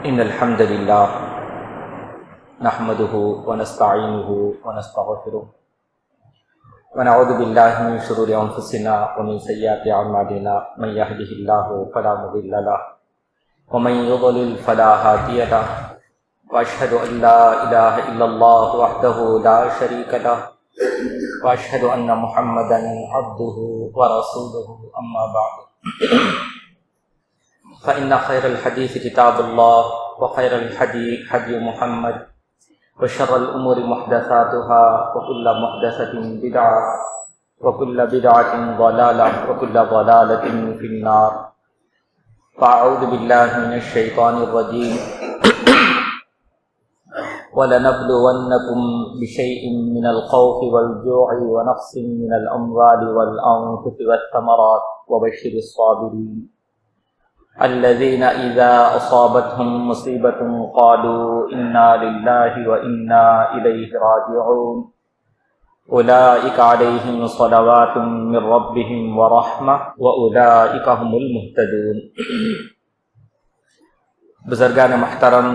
إن الحمد لله نحمده ونستعينه ونستغفره ونعوذ بالله من شرور أنفسنا ومن سيئات أعمالنا من يهده الله فلا مضل له ومن يضلل فلا هادي له وأشهد أن لا إله إلا الله وحده لا شريك له وأشهد أن محمدا عبده ورسوله أما بعد فإن خير الحديث كتاب الله وخير الهدي هدي محمد وشر الأمور محدثاتها وكل محدثة بدعة وكل بدعة ضلالة وكل ضلالة في النار فأعوذ بالله من الشيطان الرجيم وَلَنَبْلُوَنَّكُمْ بِشَيْءٍ مِّنَ الْخَوْفِ وَالْجُوعِ وَنَقْصٍ مِّنَ الْأَمْوَالِ وَالْأَنفُسِ وَالثَّمَرَاتِ وَبَشِّرِ الصَّابِرِينَ الَّذِينَ إِذَا أَصَابَتْهُم مُّصِيبَةٌ قَالُوا إِنَّا لِلَّهِ وَإِنَّا إِلَيْهِ راجعون أُولَٰئِكَ عَلَيْهِمْ صَلَوَاتٌ مِّن رَّبِّهِمْ وَرَحْمَةٌ وَأُولَٰئِكَ هُمُ الْمُهْتَدُونَ۔ بزرگان محترم،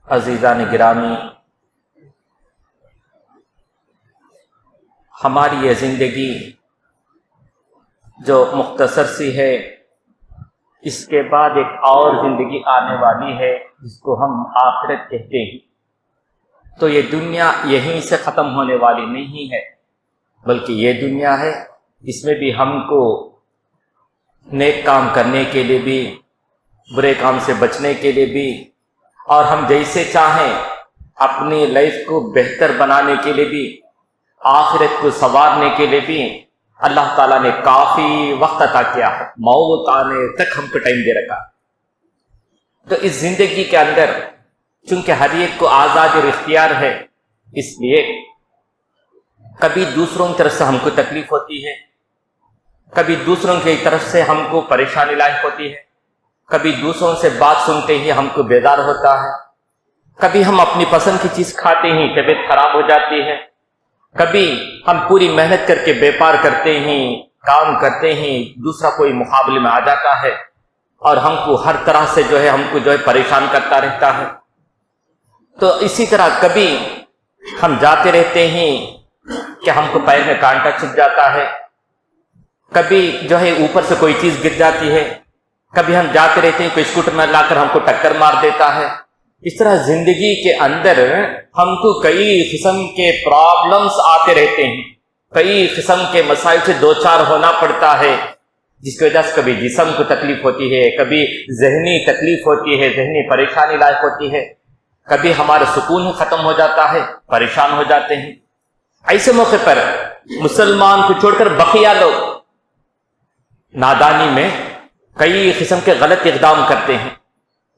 عزیزان گرامی، ہماری یہ زندگی جو مختصر سی ہے، اس کے بعد ایک اور زندگی آنے والی ہے جس کو ہم آخرت کہتے ہیں۔ تو یہ دنیا یہیں سے ختم ہونے والی نہیں ہے، بلکہ یہ دنیا ہے، اس میں بھی ہم کو نیک کام کرنے کے لیے بھی، برے کام سے بچنے کے لیے بھی، اور ہم جیسے چاہیں اپنی لائف کو بہتر بنانے کے لیے بھی، آخرت کو سنوارنے کے لیے بھی اللہ تعالیٰ نے کافی وقت عطا کیا ہے، موت آنے تک ہم کو ٹائم دے رکھا۔ تو اس زندگی کے اندر چونکہ ہر ایک کو آزاد اور اختیار ہے، اس لیے کبھی دوسروں کی طرف سے ہم کو تکلیف ہوتی ہے، کبھی دوسروں کی طرف سے ہم کو پریشانی لاحق ہوتی ہے، کبھی دوسروں سے بات سنتے ہی ہم کو بیزار ہوتا ہے، کبھی ہم اپنی پسند کی چیز کھاتے ہی طبیعت خراب ہو جاتی ہے، کبھی ہم پوری محنت کر کے بیپار کرتے ہی، کام کرتے ہی دوسرا کوئی مقابلے میں آ جاتا ہے اور ہم کو ہر طرح سے ہم کو پریشان کرتا رہتا ہے۔ تو اسی طرح کبھی ہم جاتے رہتے ہیں کہ ہم کو پیر میں کانٹا چھپ جاتا ہے، کبھی اوپر سے کوئی چیز گر جاتی ہے، کبھی ہم جاتے رہتے ہیں کوئی اسکوٹر میں لا کر ہم کو ٹکر مار دیتا ہے۔ اس طرح زندگی کے اندر ہم کو کئی قسم کے پرابلمز آتے رہتے ہیں، کئی قسم کے مسائل سے دوچار ہونا پڑتا ہے، جس کی وجہ سے کبھی جسم کو تکلیف ہوتی ہے، کبھی ذہنی تکلیف ہوتی ہے، ذہنی پریشانی لاحق ہوتی ہے، کبھی ہمارا سکون ختم ہو جاتا ہے، پریشان ہو جاتے ہیں۔ ایسے موقع پر مسلمان کو چھوڑ کر بقیہ لوگ نادانی میں کئی قسم کے غلط اقدام کرتے ہیں،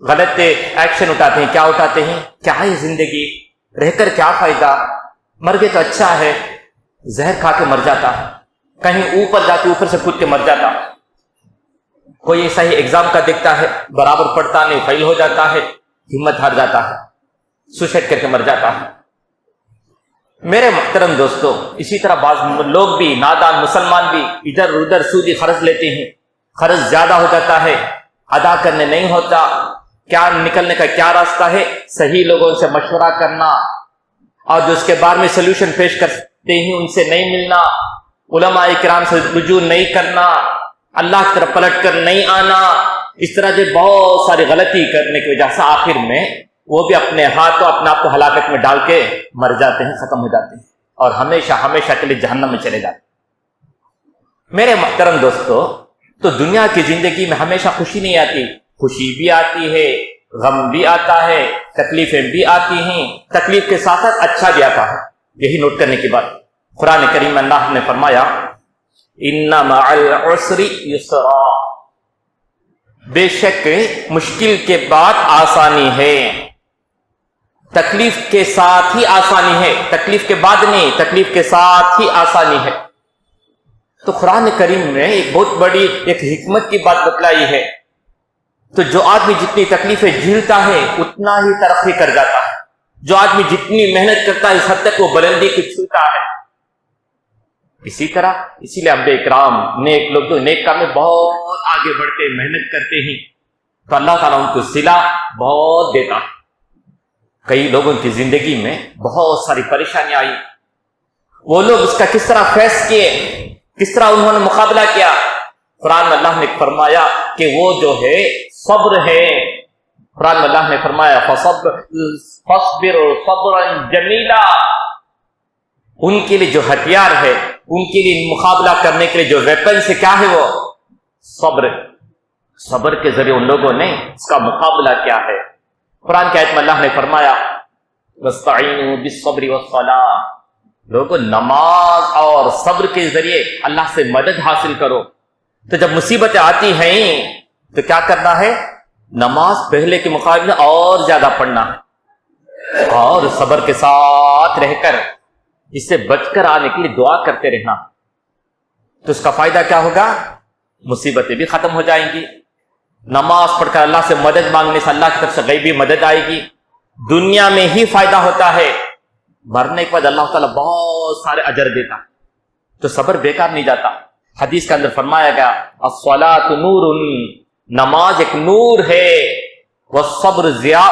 غلط ایکشن اٹھاتے ہیں۔ کیا اٹھاتے ہیں؟ کیا ہے زندگی، رہ کر کیا فائدہ، مر گئے تو اچھا ہے، زہر کھا کے مر جاتا ہے، کہیں اوپر جا کے اوپر سے کود کے مر جاتا ہے، کوئی صحیح ایگزام کا دیکھتا ہے، برابر پڑھتا نہیں، فیل ہو جاتا ہے، ہمت ہار جاتا ہے، سوسائڈ کر کے مر جاتا ہے۔ میرے محترم دوستو، اسی طرح بعض لوگ بھی، نادان مسلمان بھی ادھر ادھر سودی قرض لیتے ہیں، قرض زیادہ ہو جاتا ہے، ادا کرنے نہیں ہوتا، کیا نکلنے کا کیا راستہ ہے؟ صحیح لوگوں سے مشورہ کرنا، اور جو اس کے بارے میں سلوشن پیش کرتے ہیں ان سے نہیں ملنا، علماء کرام سے رجوع نہیں کرنا، اللہ کی طرف پلٹ کر نہیں آنا، اس طرح بہت ساری غلطی کرنے کی وجہ سے آخر میں وہ بھی اپنے ہاتھوں اپنے آپ کو ہلاکت میں ڈال کے مر جاتے ہیں، ختم ہو جاتے ہیں، اور ہمیشہ ہمیشہ کے لیے جہنم میں چلے جاتے ہیں۔ میرے محترم دوستو، تو دنیا کی زندگی میں ہمیشہ خوشی نہیں آتی، خوشی بھی آتی ہے، غم بھی آتا ہے، تکلیفیں بھی آتی ہیں، تکلیف کے ساتھ ساتھ اچھا بھی آتا ہے۔ یہی نوٹ کرنے کی بات، قرآن کریم میں اللہ نے فرمایا ان مع العسر یسرا، بے شک مشکل کے بعد آسانی ہے، تکلیف کے ساتھ ہی آسانی ہے، تکلیف کے بعد نہیں، تکلیف کے ساتھ ہی آسانی ہے۔ تو قرآن کریم میں ایک بہت بڑی ایک حکمت کی بات بتلائی ہے۔ تو جو آدمی جتنی تکلیفیں جھیلتا ہے اتنا ہی ترقی کر جاتا ہے، جو آدمی جتنی محنت کرتا ہے اس حد تک وہ بلندی کو چھوتا ہے۔ اسی طرح اسی لیے انبیاء کرام نیک لوگ تو نیک کام میں بہت آگے بڑھتے، محنت کرتے ہیں، تو اللہ تعالیٰ ان کو صلہ بہت دیتا ہے۔ کئی لوگوں کی زندگی میں بہت ساری پریشانیاں آئی، وہ لوگ اس کا کس طرح فیس کیے، کس طرح انہوں نے مقابلہ کیا۔ قرآن میں اللہ نے فرمایا کہ وہ جو ہے صبر ہے، قرآن میں اللہ نے فرمایا فَصْبِرْ صَبْرًا جَمِيلًا، ان کے لیے جو ہتھیار ہے، ان کے لیے مقابلہ کرنے کے لیے جو ویپن سے کیا ہے وہ صبر۔ صبر کے ذریعے ان لوگوں نے اس کا مقابلہ کیا ہے۔ قرآن کی آیت میں اللہ نے فرمایا وَاسْتَعِينُوا بِالصَّبْرِ وَالصَّلَاةِ، لوگوں نماز اور صبر کے ذریعے اللہ سے مدد حاصل کرو۔ تو جب مصیبتیں آتی ہیں تو کیا کرنا ہے؟ نماز پہلے کے مقابلے اور زیادہ پڑھنا ہے اور صبر کے ساتھ رہ کر اس سے بچ کر آنے کے لیے دعا کرتے رہنا۔ تو اس کا فائدہ کیا ہوگا؟ مصیبتیں بھی ختم ہو جائیں گی، نماز پڑھ کر اللہ سے مدد مانگنے سے اللہ کی طرف سے غیبی مدد آئے گی، دنیا میں ہی فائدہ ہوتا ہے، مرنے کے بعد اللہ تعالیٰ بہت سارے اجر دیتا ہے۔ تو صبر بیکار نہیں جاتا۔ حدیث کے اندر فرمایا گیا الصلاۃ نور، نماز ایک نور ہے، والصبر ضیاء،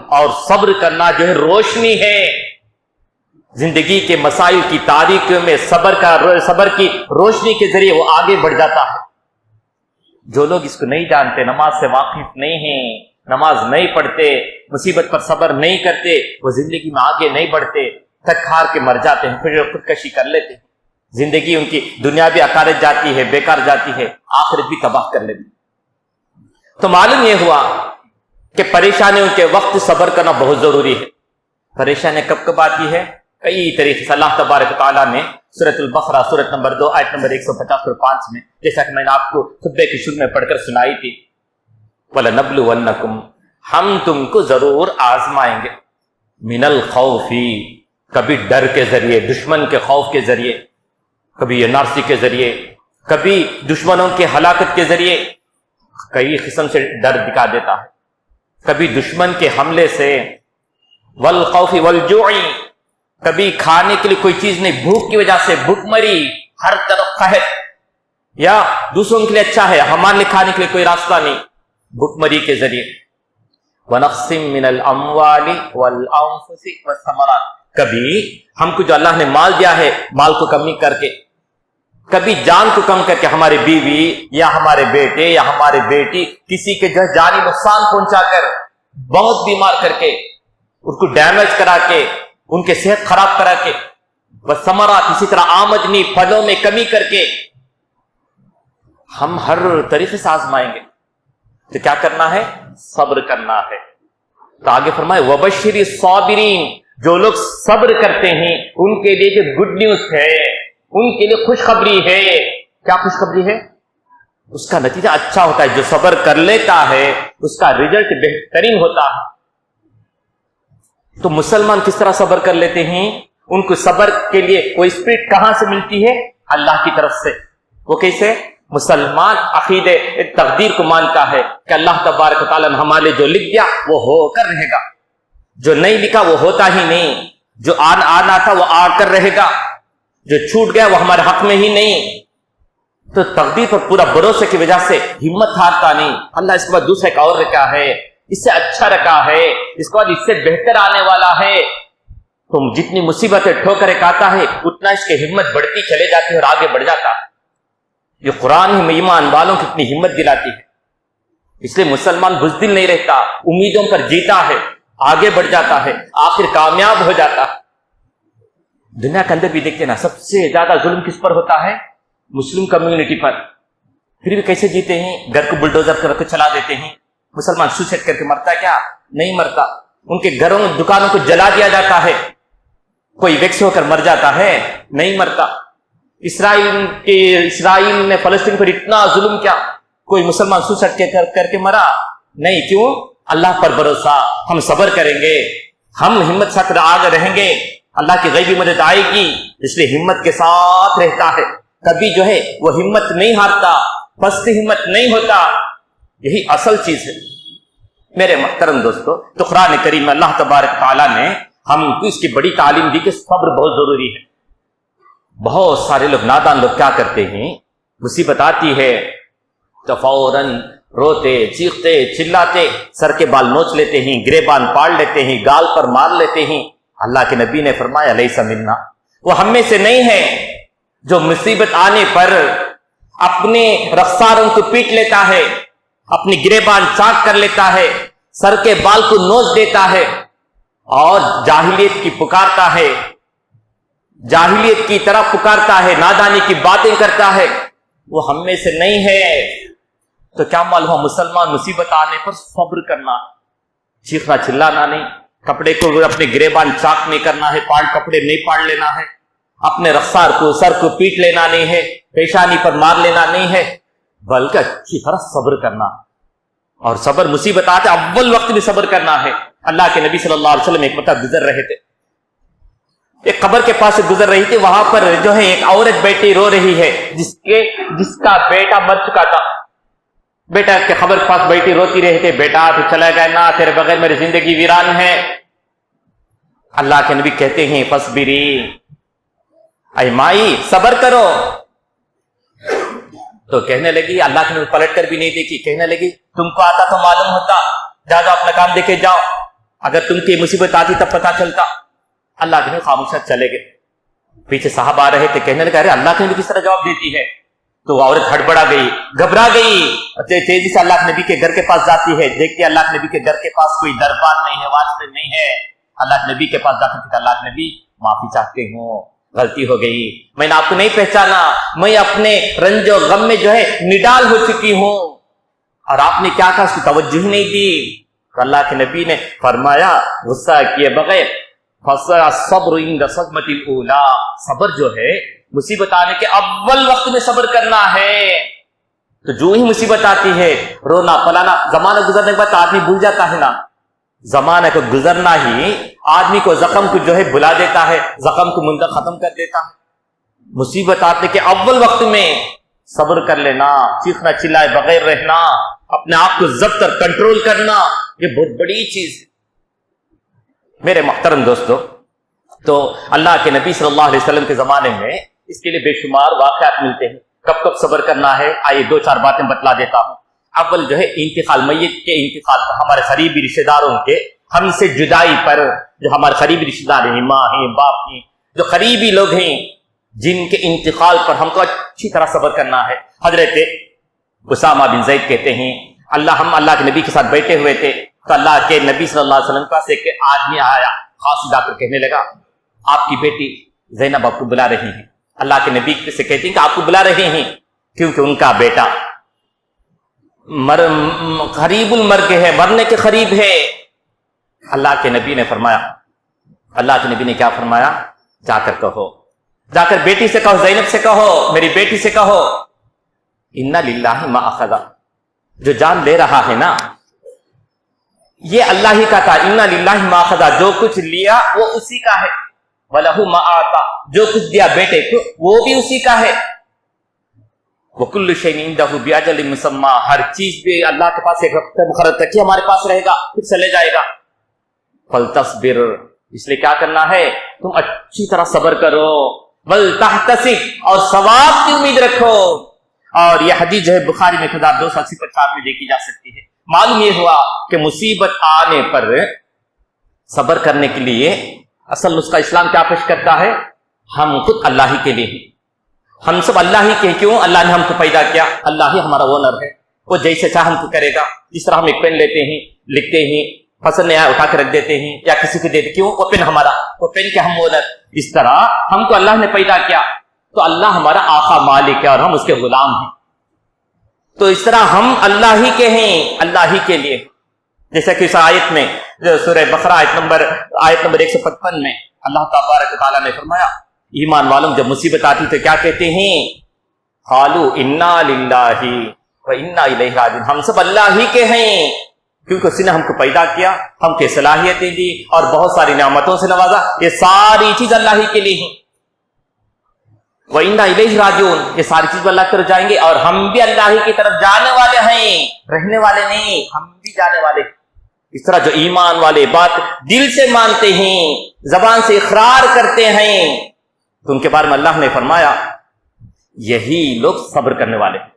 اور صبر کرنا جو ہے روشنی ہے۔ زندگی کے مسائل کی تاریکیوں میں صبر کی روشنی کے ذریعے وہ آگے بڑھ جاتا ہے۔ جو لوگ اس کو نہیں جانتے، نماز سے واقف نہیں ہیں، نماز نہیں پڑھتے، مصیبت پر صبر نہیں کرتے، وہ زندگی میں آگے نہیں بڑھتے، تھک ہار کے مر جاتے ہیں، پھر خودکشی کر لیتے ہیں۔ زندگی ان کی دنیا بھی اکارت جاتی ہے، بیکار جاتی ہے، آخرت بھی تباہ کر لیتی۔ تو معلوم یہ ہوا کہ پریشانیوں کے وقت صبر کرنا بہت ضروری ہے۔ پریشانیاں کب کب آتی ہے؟ کئی طریقے سے اللہ تبارک و تعالیٰ نے سورۃ البقرہ سورۃ نمبر 2 آیت نمبر 150 اور 5 میں، جیسا کہ میں نے آپ کو خطبے کے شروع میں پڑھ کر سنائی تھی، وَلَنَبْلُوَنَّكُمْ، ہم تم کو ضرور آزمائیں گے، من الخوف، کبھی ڈر کے ذریعے، دشمن کے خوف کے ذریعے، کبھی NRC کے ذریعے، کبھی دشمنوں کے ہلاکت کے ذریعے، کئی قسم سے ڈر دکھا دیتا ہے، کبھی دشمن کے حملے سے، والخوف والجوع، کبھی کھانے کے لیے کوئی چیز نہیں، بھوک کی وجہ سے بھوک مری، ہر طرف قحط، یا دوسروں کے لیے اچھا ہے ہمارے لیے کھانے کے لیے کوئی راستہ نہیں، بھوک مری کے ذریعے، وَنَقْصٍ مِّنَ الْأَمْوَالِ وَالْأَنفُسِ وَالثَّمَرَاتِ، کبھی ہم کو جو اللہ نے مال دیا ہے مال کو کمی کر کے، کبھی جان کو کم کر کے، ہمارے بیوی یا ہمارے بیٹے یا ہمارے بیٹی کسی کے جو جانی نقصان پہنچا کر، بہت بیمار کر کے، اس کو ڈیمیج کرا کے، ان کے صحت خراب کرا کے، والثمرات، اسی طرح آمدنی پھلوں میں کمی کر کے، ہم ہر طریقے سے آزمائیں گے۔ تو کیا کرنا ہے؟ صبر کرنا ہے۔ تو آگے فرمائے وَبَشِّرِ الصَّابِرِينَ، جو لوگ صبر کرتے ہیں ان کے لیے جو گڈ نیوز ہے، ان کے لیے خوشخبری ہے۔ کیا خوشخبری ہے؟ اس کا نتیجہ اچھا ہوتا ہے، جو صبر کر لیتا ہے اس کا رزلٹ بہترین ہوتا ہے۔ تو مسلمان کس طرح صبر کر لیتے ہیں؟ ان کو صبر کے لیے کوئی اسپرٹ کہاں سے ملتی ہے؟ اللہ کی طرف سے۔ وہ کیسے؟ مسلمان عقیدے تقدیر کو مانتا ہے کہ اللہ تبارک و تعالیٰ نے ہمارے جو لکھ دیا وہ ہو کر رہے گا، جو نہیں لکھا وہ ہوتا ہی نہیں، جو آنا تھا وہ آ کر رہے گا، جو چھوٹ گیا وہ ہمارے حق میں ہی نہیں۔ تو تقدیر پر پورا بھروسے کی وجہ سے ہمت ہارتا نہیں۔ اللہ اس کے بعد دوسرے کا اور رکھا ہے، اس سے اچھا رکھا ہے، اس کے بعد اس سے بہتر آنے والا ہے۔ تم جتنی مصیبتیں ٹھوکریں کھاتا ہے اتنا اس کی ہمت بڑھتی چلے جاتی ہے اور آگے بڑھ جاتا ہے۔ یہ قرآن ہی ایمان والوں کی اتنی ہمت دلاتی ہے، اس لیے مسلمان بزدل نہیں رہتا، امیدوں پر جیتا ہے، آگے بڑھ جاتا ہے، آخر کامیاب ہو جاتا ہے۔ دنیا کے اندر بھی دیکھتے نا، سب سے زیادہ ظلم کس پر ہوتا ہے؟ مسلم کمیونٹی پر۔ پھر بھی کیسے جیتے ہیں؟ گھر کو بلڈوزر کر کے چلا دیتے ہیں۔ مسلمان سوسائڈ کر کے مرتا ہے کیا؟ نہیں مرتا۔ ان کے گھروں دکانوں کو جلا دیا جاتا ہے۔ کوئی ویکس ہو کر مر جاتا ہے؟ نہیں مرتا۔ اسرائیل نے فلسطین پر اتنا ظلم کیا، کوئی مسلمان سوسائڈ کر کے مرا؟ نہیں۔ کیوں؟ اللہ پر بھروسہ، ہم صبر کریں گے، ہم ہمت ساتھ آگے رہیں گے، اللہ کی غیبی مدد آئے گی، اس لیے ہمت کے ساتھ رہتا ہے۔ کبھی جو ہے وہ ہمت نہیں ہارتا، پست ہمت نہیں ہوتا۔ یہی اصل چیز ہے میرے محترم دوستو۔ تو قرآن کریم میں اللہ تبارک تعالیٰ نے ہم کو اس کی بڑی تعلیم دی کہ صبر بہت ضروری ہے۔ بہت سارے لوگ، نادان لوگ کیا کرتے ہیں، مصیبت آتی ہے تو فوراً روتے چیختے چلاتے سر کے بال نوچ لیتے ہیں، گریبان پاڑ لیتے ہیں، گال پر مار لیتے ہیں۔ اللہ کے نبی نے فرمایا لیس منا، وہ ہم میں سے نہیں ہے جو مصیبت آنے پر اپنے رخساروں کو پیٹ لیتا ہے، اپنی گریبان چاک کر لیتا ہے، سر کے بال کو نوچ دیتا ہے اور جاہلیت کی پکارتا ہے، جاہلیت کی طرف پکارتا ہے، نادانی کی باتیں کرتا ہے، وہ ہم میں سے نہیں ہے۔ تو کیا معلوم مسلمان مصیبت آنے پر صبر کرنا، چیخنا چلانا نہیں، کپڑے کو اپنے گریبان چاک نہیں کرنا ہے، کپڑے نہیں پاڑ لینا ہے، اپنے رخسار کو سر کو پیٹ لینا نہیں ہے، پیشانی پر مار لینا نہیں ہے، بلکہ اچھی طرح صبر کرنا۔ اور صبر مصیبت آتے اول وقت بھی صبر کرنا ہے۔ اللہ کے نبی صلی اللہ علیہ وسلم ایک مرتبہ گزر رہے تھے، ایک قبر کے پاس سے گزر رہی تھی، وہاں پر جو ہے ایک عورت بیٹی رو رہی ہے جس کا بیٹا مر چکا تھا۔ بیٹا کے خبر کے پاس بیٹی روتی رہی تھی، بیٹا تو چلا گیا نا، تیرے بغیر میری زندگی ویران ہے۔ اللہ کے نبی کہتے ہیں فصبری، اے مائی صبر کرو۔ تو کہنے لگی، اللہ کے نبی پلٹ کر بھی نہیں دیکھی، کہنے لگی تم کو آتا تو معلوم ہوتا، جاؤ اپنا کام دیکھے جاؤ، اگر تم کی مصیبت آتی تب پتا چلتا۔ اللہ کے نبی خاموشیت چلے گئے۔ پیچھے صاحب آ رہے تھے، کہنے لگا ارے اللہ کے نبی کس طرح جواب دیتی ہے؟ تو وہ عورت ہڑبڑا گئی، گھبرا گئی، تیزی سے اللہ کے نبی کے گھر کے پاس جاتی ہے، دیکھتی اللہ کے نبی کے گھر کے پاس کوئی دربان نہیں ہے، واچ میں نہیں ہے۔ اللہ کے نبی کے پاس جا کر اللہ کے نبی معافی چاہتے ہوں، غلطی ہو گئی، میں نے آپ کو نہیں پہچانا، میں اپنے رنج و غم میں جو ہے نڈال ہو چکی ہوں، اور آپ نے کیا کہا اس کی توجہ ہی نہیں دی۔ تو اللہ کے نبی نے فرمایا غصہ کیے بغیر صبر عند صدمۃ الاولی، صبر جو ہے مصیبت آنے کے اول وقت میں صبر کرنا ہے۔ تو جو ہی مصیبت آتی ہے رونا پلانا، زمانہ گزرنے کے بعد آدمی بھول جاتا ہے نا، زمانہ کو گزرنا ہی آدمی کو زخم کو جو ہے بھلا دیتا ہے، زخم کو منظر ختم کر دیتا ہے۔ مصیبت آنے کے اول وقت میں صبر کر لینا، چیخنا چلائے بغیر رہنا، اپنے آپ کو ضبط اور کنٹرول کرنا، یہ بہت بڑی چیز ہے۔ میرے محترم دوستو، تو اللہ کے نبی صلی اللہ علیہ وسلم کے زمانے میں اس کے لیے بے شمار واقعات ملتے ہیں۔ کب کب صبر کرنا ہے، آئیے دو چار باتیں بتلا دیتا ہوں۔ اول جو ہے انتقال، میت کے انتقال پر، ہمارے قریبی رشتہ داروں کے ہم سے جدائی پر، جو ہمارے قریبی رشتہ دار ہیں، ماں ہیں، باپ ہیں، جو قریبی لوگ ہیں، جن کے انتقال پر ہم کو اچھی طرح صبر کرنا ہے۔ حضرت اسامہ بن زید کہتے ہیں ہم اللہ کے نبی کے ساتھ بیٹھے ہوئے تھے، تو اللہ کے نبی صلی اللہ علیہ وسلم کا ایک آدمی آیا، خاص جا کر کہنے لگا آپ کی بیٹی زینب آپ کو بلا رہی ہیں۔ اللہ کے نبی سے کہتے ہیں کہ آپ کو بلا رہے ہیں کیونکہ ان کا بیٹا قریب المرگ ہے، مرنے کے قریب ہے۔ اللہ کے نبی نے فرمایا، اللہ کے نبی نے کیا فرمایا؟ جا کر کہو، جا کر بیٹی سے کہو، زینب سے کہو، میری بیٹی سے کہو انا للہ ما اخذ، جو جان لے رہا ہے نا یہ اللہ ہی کا تھا، انا للہ ما اخذ، جو کچھ لیا وہ اسی کا ہے، وَلَهُ مَا آتَى، جو کچھ دیا بیٹے کو وہ بھی اسی کا ہے، وَكُلُّ شَيْءٍ عِندَهُ بِأَجَلٍ مُّسَمًّى، ہر چیز بھی اللہ کے پاس ایک وقت مقرر تک ہی ہمارے پاس رہے گا، پھر چلے جائے گا۔ فَلْتَصْبِرْ، اس لیے کیا کرنا ہے؟ تم اچھی طرح صبر کرو، وَلْتَحْتَسِبْ، اور ثواب کی امید رکھو۔ اور یہ حدیث جو ہے بخاری میں 1284 میں دیکھی جا سکتی ہے۔ معلوم یہ ہوا کہ مصیبت آنے پر صبر کرنے کے لیے اصل نسخہ اسلام کیا پیش کرتا ہے؟ ہم خود اللہ ہی کے لیے ہیں، ہم سب اللہ ہی کے، کیوں؟ اللہ نے ہم کو پیدا کیا، اللہ ہی ہمارا اونر ہے، وہ جیسے چاہے ہم کو کرے گا۔ جس طرح ہم ایک پین لیتے ہیں، لکھتے ہیں، پسند نہیں آیا اٹھا کے رکھ دیتے ہیں یا کسی کو دیتے، کیوں؟ وہ پین ہمارا، وہ پین کے ہم اونر۔ اس طرح ہم کو اللہ نے پیدا کیا تو اللہ ہمارا آقا مالک ہے اور ہم اس کے غلام ہیں، تو اس طرح ہم اللہ ہی کے ہیں، اللہ ہی کے لیے۔ جیسا کہ اس آیت میں سورہ بقرہ آیت نمبر 155 میں اللہ تبارک و تعالیٰ نے فرمایا ایمان والوں جب مصیبت آتی تو کیا کہتے ہیں؟ قالوا انا للہ و انا الیہ راجعون، ہم سب اللہ ہی کے ہیں کیونکہ اس نے ہم کو پیدا کیا، ہم کو صلاحیتیں دی اور بہت ساری نعمتوں سے نوازا، یہ ساری چیز اللہ ہی کے لیے ہیں۔ وَإِنَّا إِلَيْهِ رَاجِعُونَ، یہ ساری چیز اللہ کی طرف جائیں گے اور ہم بھی اللہ ہی کی طرف جانے والے ہیں، رہنے والے نہیں، ہم بھی جانے والے۔ اس طرح جو ایمان والے بات دل سے مانتے ہیں، زبان سے اقرار کرتے ہیں، تو ان کے بارے میں اللہ نے فرمایا یہی لوگ صبر کرنے والے ہیں۔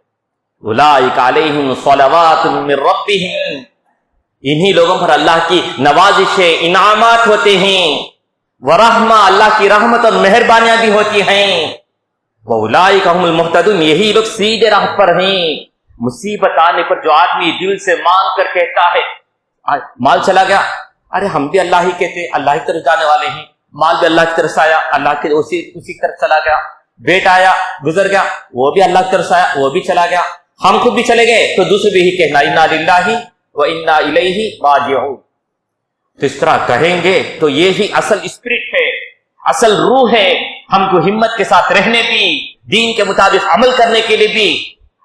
اولئک علیہم صلوات من ربہم، انہی لوگوں پر اللہ کی نوازشیں، انعامات ہوتے ہیں، ورحمہ، اللہ کی رحمت اور مہربانیاں بھی ہوتی ہیں، واولئک هم المہتدون، یہی لوگ سیدھے راہ پر ہیں۔ مصیبت آنے پر جو آدمی دل سے مانگ کر کہتا ہے، مال چلا گیا، ارے ہم بھی اللہ ہی کہتے، اللہ کی طرف جانے والے ہیں، مال بھی اللہ کی طرف سے آیا، اللہ کے اسی کی طرف چلا گیا، بیٹا آیا گزر گیا، وہ بھی اللہ کی طرف سے آیا، وہ بھی چلا گیا، ہم خود بھی چلے گئے، تو دوسرے بھی ہی کہنا انا للہ و انا الیہ راجعون۔ تو اس طرح کہیں گے تو یہی اصل اسپرٹ ہے، اصل روح ہے، ہم کو ہمت کے ساتھ رہنے بھی، دین کے مطابق عمل کرنے کے لیے بھی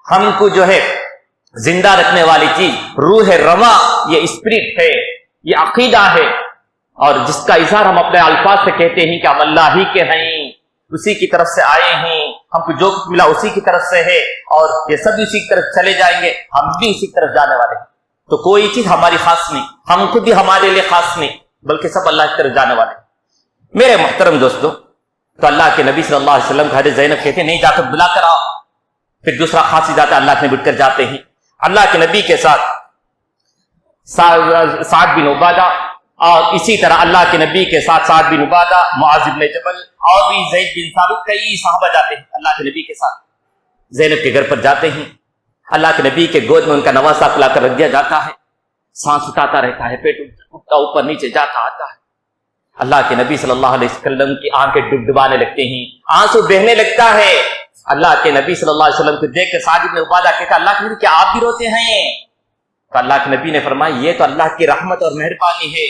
ہم کو جو ہے زندہ رکھنے والی چیز روح رواں، یہ اسپرٹ ہے، یہ عقیدہ ہے، اور جس کا اظہار ہم اپنے الفاظ سے کہتے ہیں کہ ہم اللہ ہی کے ہیں، اسی کی طرف سے آئے ہیں، ہم کو جو کچھ ملا اسی کی طرف سے ہے، اور یہ سب اسی کی طرف چلے جائیں گے، ہم بھی اسی کی طرف جانے والے ہیں۔ تو کوئی چیز ہماری خاص نہیں، ہم خود بھی ہمارے لیے خاص نہیں، بلکہ سب اللہ کی طرف جانے والے ہیں۔ میرے محترم دوستو، تو اللہ کے نبی صلی اللہ علیہ وسلم حضرت زینب کہتے ہیں نہیں جا کر بلا کر آؤ، پھر دوسرا خاص ہی جاتا ہے، اللہ کے نبی اٹھ کر جاتے ہیں۔ اللہ کے نبی کے ساتھ سعد بن عبادہ، اور اسی طرح اللہ کے نبی کے ساتھ سعد بن عبادہ، معاذ بن جبل، اور بھی زید بن ثابت، کئی صحابہ جاتے ہیں اللہ کے نبی کے ساتھ، زینب کے گھر پر جاتے ہیں، اللہ کے نبی کے گود میں ان کا نواسہ کھلا کر رکھ دیا جاتا ہے، سانس اٹھاتا رہتا ہے، پیٹ اٹھتا اوپر نیچے جاتا آتا ہے، اللہ کے نبی صلی اللہ علیہ وسلم کی آنکھیں ڈبڈبانے لگتے ہیں، آنسو بہنے لگتا ہے۔ اللہ کے نبی صلی اللہ علیہ وسلم کو دیکھ کر سعد بن عبادہ کہتا اللہ کے نبی کیا آپ بھی روتے ہیں؟ تو اللہ کے نبی نے فرمایا یہ تو اللہ کی رحمت اور مہربانی ہے،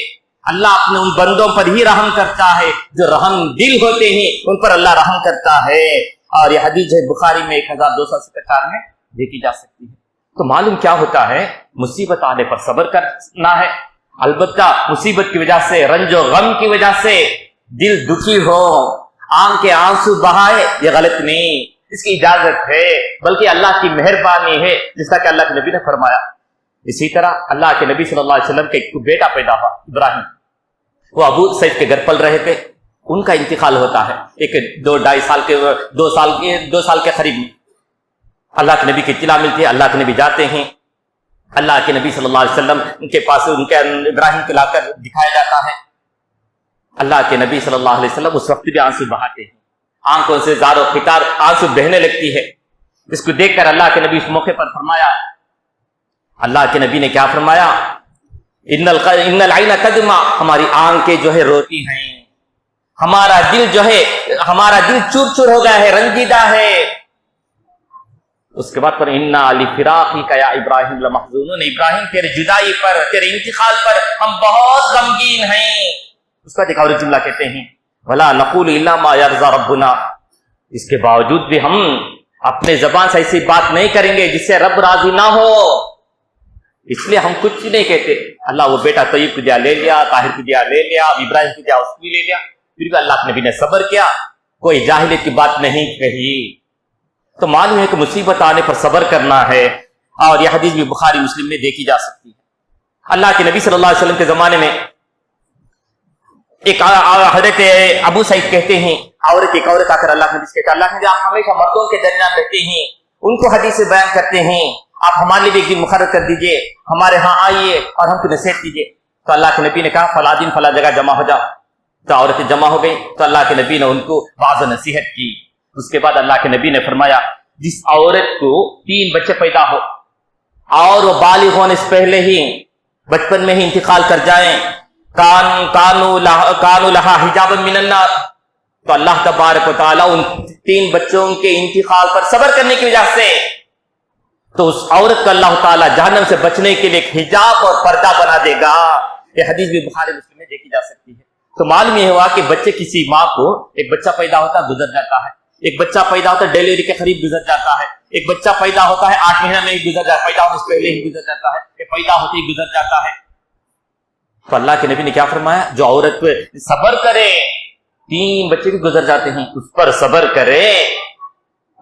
اللہ اپنے ان بندوں پر ہی رحم کرتا ہے جو رحم دل ہوتے ہیں، ان پر اللہ رحم کرتا ہے۔ اور یہ حدیث بخاری میں 1274 میں دیکھی جا سکتی ہے۔ تو معلوم کیا ہوتا ہے، مصیبت آنے پر صبر کرنا ہے، البتہ مصیبت کی وجہ سے، رنج و غم کی وجہ سے دل دکھی ہو، آنکھیں آنسو بہائے، یہ غلط نہیں، اس کی اجازت ہے، بلکہ اللہ کی مہربانی ہے، جس طرح کہ اللہ کے نبی نے فرمایا۔ اسی طرح اللہ کے نبی صلی اللہ علیہ وسلم کے ایک بیٹا پیدا ہوا، ابراہیم، وہ ابو سیف کے گھر پل رہے تھے، ان کا انتقال ہوتا ہے ایک 2 سال کے قریب میں۔ اللہ کے نبی کی اطلاع ملتی ہے، اللہ کے نبی جاتے ہیں، اللہ کے نبی صلی اللہ علیہ وسلم ان کے پاس ان کے ابراہیم کو لا کر دکھایا جاتا ہے۔ اللہ کے نبی صلی اللہ علیہ وسلم اس وقت بھی آنسو بہاتے ہیں، آنکھوں سے زار و خطار آنسو بہنے لگتی ہے۔ اس کو دیکھ کر اللہ کے نبی اس موقع پر فرمایا، اللہ کے نبی نے کیا فرمایا، ان العین تدمع، ہماری آنکھیں جو ہے روتی ہیں، ہمارا دل چور چور ہو گیا ہے، رنجیدہ ہے۔ اس کے بعد پر انا لفراقک یا ابراہیم لمحزونون، ابراہیم تیرے جدائی پر، تیرے انتقال پر ہم بہت غمگین ہیں۔ اس کا ایک اور جملہ کہتے ہیں، ولا نقول الا ما يرضى ربنا، اس کے باوجود بھی ہم اپنے زبان سے ایسی بات نہیں کریں گے جس سے رب راضی نہ ہو، اس لیے ہم کچھ نہیں کہتے۔ اللہ وہ بیٹا طیب کو دیا لے لیا، طاہر کو دیا لے لیا، ابراہیم کو دیا اس کو لے لیا، پھر بھی اللہ کے نبی نے صبر کیا، کوئی جاہلیت کی بات نہیں کہی۔ تو معلوم ہے کہ مصیبت آنے پر صبر کرنا ہے، اور یہ حدیث بھی بخاری مسلم میں دیکھی جا سکتی ہے۔ اللہ کے نبی صلی اللہ علیہ وسلم کے زمانے میں ایک حضرت ابو سعید کہتے ہیں، ایک عورت آ کر اللہ کے نبی سے کہتے ہیں، اللہ کے نبی آپ ہمیشہ مردوں کے درمیان رہتے ہیں، ان کو حدیث بیان کرتے ہیں، آپ ہمارے لیے بھی ایک دن مقرر کر دیجئے، ہمارے ہاں آئیے اور ہم کو نصیحت کیجیے۔ تو اللہ کے نبی نے کہا فلاں دن فلاں جگہ جمع ہو جاؤ۔ تو عورتیں جمع ہو گئی، تو اللہ کے نبی نے ان کو واضح نصیحت کی۔ اس کے بعد اللہ کے نبی نے فرمایا جس عورت کو 3 بچے پیدا ہو اور وہ بالغ ہونے سے پہلے ہی بچپن میں ہی انتقال کر جائیں، کانوا لہا حجابا من النار، تو اللہ تبارک و تعالیٰ ان 3 بچوں کے انتقال پر صبر کرنے کی وجہ سے تو اس عورت کو اللہ تعالیٰ جہنم سے بچنے کے لیے ایک حجاب اور پردہ بنا دے گا۔ یہ حدیث بھی بخاری مسلم میں دیکھی جا سکتی ہے۔ تو معلوم یہ ہوا کہ بچے کسی ماں کو ایک بچہ پیدا ہوتا ہے گزر جاتا ہے، ایک بچہ پیدا ہوتا ہے ڈیلیوری کے قریب گزر جاتا ہے، ایک بچہ پیدا ہوتا ہے 8 مہینہ میں ہی گزر جاتا ہے، پیدا ہونے سے پہلے ہی گزر جاتا ہے، کہ پیدا ہوتے ہی گزر جاتا ہے۔ تو اللہ کے نبی نے کیا فرمایا، جو عورت پہ صبر کرے، 3 بچے بھی گزر جاتے ہیں، اس پر صبر کرے